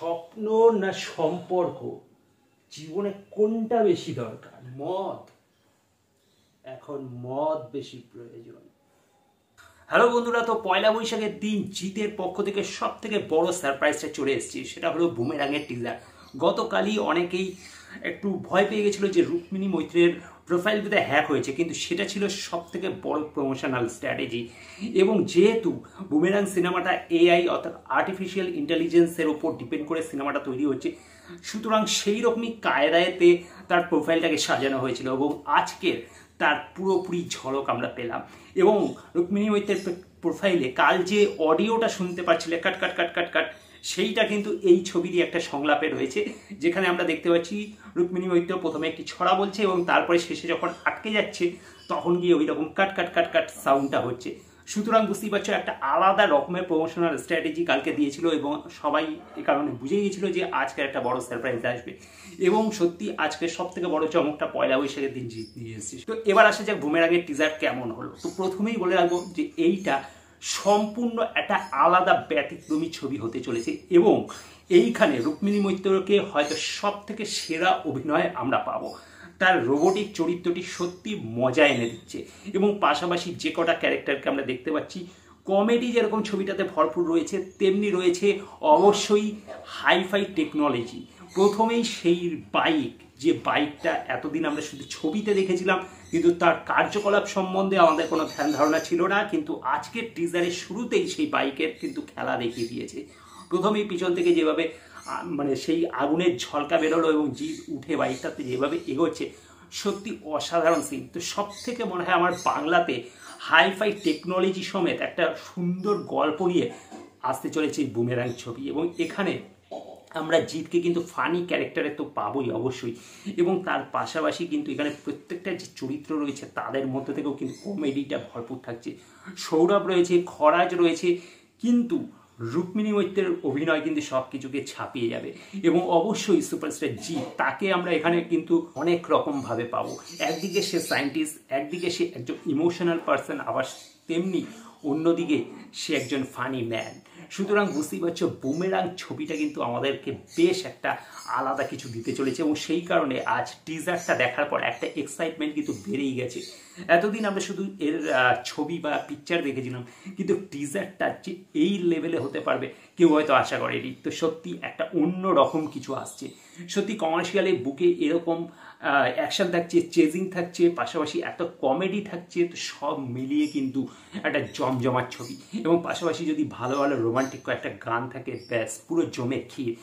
স্বপ্ন না সম্পর্ক, জীবনে কোনটা বেশি দরকার? মদ। এখন মদ বেশি প্রয়োজন। হ্যালো বন্ধুরা, তো পয়লা বৈশাখের দিন জিতের পক্ষ থেকে সব থেকে বড় সারপ্রাইজটা চলে এসেছে, সেটা হলো বুমেরাঙের টিজার। গতকালই অনেকেই একটু ভয় পেয়ে গেছিলো যে রুক্মিণী মৈত্রের প্রোফাইল বোধহয় হ্যাক হয়েছে, কিন্তু সেটা ছিল সব থেকে বড় প্রমোশনাল স্ট্র্যাটেজি। এবং যেহেতু বুমেরাং সিনেমাটা এআই অর্থাৎ আর্টিফিশিয়াল ইন্টেলিজেন্সের ওপর ডিপেন্ড করে সিনেমাটা তৈরি হচ্ছে, সুতরাং সেই রকমই কায়দায়তে তার প্রোফাইলটাকে সাজানো হয়েছিল এবং আজকের তার পুরোপুরি ঝলক আমরা পেলাম। এবং রুক্মিণী মৈত্রের প্রোফাইলে কাল যে অডিওটা শুনতে পাচ্ছিলে কাট কাট কাট কাট কাট, সেইটা কিন্তু এই ছবিরই একটা সংলাপে রয়েছে, যেখানে আমরা দেখতে পাচ্ছি রুক্মিণী মৈত্র প্রথমে একটি ছড়া বলছে এবং তারপরে শেষে যখন আটকে যাচ্ছে তখন গিয়ে ওই রকম কাট কাট কাট কাট সাউন্ডটা হচ্ছে। সুতরাং বুঝতেই পারছো একটা আলাদা রকমের প্রমোশনাল স্ট্র্যাটেজি কালকে দিয়েছিল এবং সবাই এ কারণে বুঝে গিয়েছিল যে আজকের একটা বড় সারপ্রাইজ আসবে। এবং সত্যি আজকে সব থেকে বড় চমকটা পয়লা বৈশাখের দিন জিত নিয়ে এসেছে। তো এবার আসা যাক বুমেরাঙের টিজার কেমন হলো। তো প্রথমেই বলে রাখবো যে এইটা সম্পূর্ণ একটা আলাদা ব্যতিক্রমী ছবি হতে চলেছে এবং এইখানে রুক্মিণী মৈত্রকে হয়তো সব থেকে সেরা অভিনয় আমরা পাবো। তার রোবোটিক চরিত্রটি সত্যি মজা এনে দিচ্ছে এবং পাশাপাশি যে কটা ক্যারেক্টারকে আমরা দেখতে পাচ্ছি, কমেডি যেরকম ছবিটাতে ভরপুর রয়েছে তেমনি রয়েছে অবশ্যই হাইফাই টেকনোলজি। প্রথমেই সেই বাইক, যে বাইকটা এতদিন আমরা শুধু ছবিতে দেখেছিলাম কিন্তু তার কার্যকলাপ সম্বন্ধে আমাদের কোনো ধ্যান ধারণা ছিল না, কিন্তু আজকের টিজারের শুরুতেই সেই বাইকের কিন্তু খেলা দেখিয়ে দিয়েছে। প্রথমেই পিছন থেকে যেভাবে মানে সেই আগুনের ঝলকা বেরোলো এবং জিপ উঠে বাইকটাতে যেভাবে এগোচ্ছে, সত্যি অসাধারণ সিন। তো সব থেকে মনে হয় আমার বাংলাতে হাইফাই টেকনোলজি সমেত একটা সুন্দর গল্প নিয়ে আসতে চলেছে বুমেরাং ছবি। এবং এখানে আমরা জিতকে কিন্তু ফানি ক্যারেক্টারে তো পাবোই অবশ্যই, এবং তার পাশাপাশি কিন্তু এখানে প্রত্যেকটা যে চরিত্র রয়েছে তাদের মধ্যে থেকেও কিন্তু কমেডিটা ভরপুর থাকছে। সৌরভ রয়েছে, খরাজ রয়েছে, কিন্তু রুক্মিণী মৈত্রের অভিনয় কিন্তু সব কিছুকে ছাপিয়ে যাবে। এবং অবশ্যই সুপারস্টার জিৎ, তাকে আমরা এখানে কিন্তু অনেক রকমভাবে পাবো। একদিকে সে সায়েন্টিস্ট, একদিকে সে একজন ইমোশনাল পার্সন, আবার তেমনি অন্যদিকে সে একজন ফানি ম্যান। সুতরাং বুঝতেই পারছো বুমেরাং ছবিটা কিন্তু আমাদেরকে বেশ একটা আলাদা কিছু দিতে চলেছে এবং সেই কারণে আজ টিজারটা দেখার পর একটা এক্সাইটমেন্ট কিন্তু বেড়েই গেছে। এতদিন আমরা শুধু এর ছবি বা পিকচার দেখেছিলাম, কিন্তু টিজারটা যে এই লেভেলে হতে পারবে কেউ হয়তো আশা করেনি। তো সত্যি একটা অন্য রকম কিছু আসছে। সত্যি কমার্শিয়ালি বুকে এরকম অ্যাকশন থাকছে, চেজিং থাকছে, পাশাপাশি একটা কমেডি থাকছে, তো সব মিলিয়ে কিন্তু একটা জমজমাট ছবি। এবং পাশাপাশি যদি ভালো ভালো রোমান্টিক একটা গান থাকে, ব্যাস পুরো জমে ক্ষীর।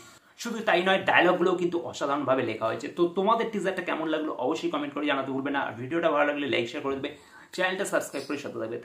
শুধু তাই নয়, ডায়লগগুলোও কিন্তু অসাধারণভাবে লেখা হয়েছে। তো তোমাদের টিজারটা কেমন লাগলো অবশ্যই কমেন্ট করে জানাতে ভুলবে না। আর ভিডিওটা ভালো লাগলে লাইক শেয়ার করে দেবে, চ্যানেলটা সাবস্ক্রাইব করে সাথে থাকবে।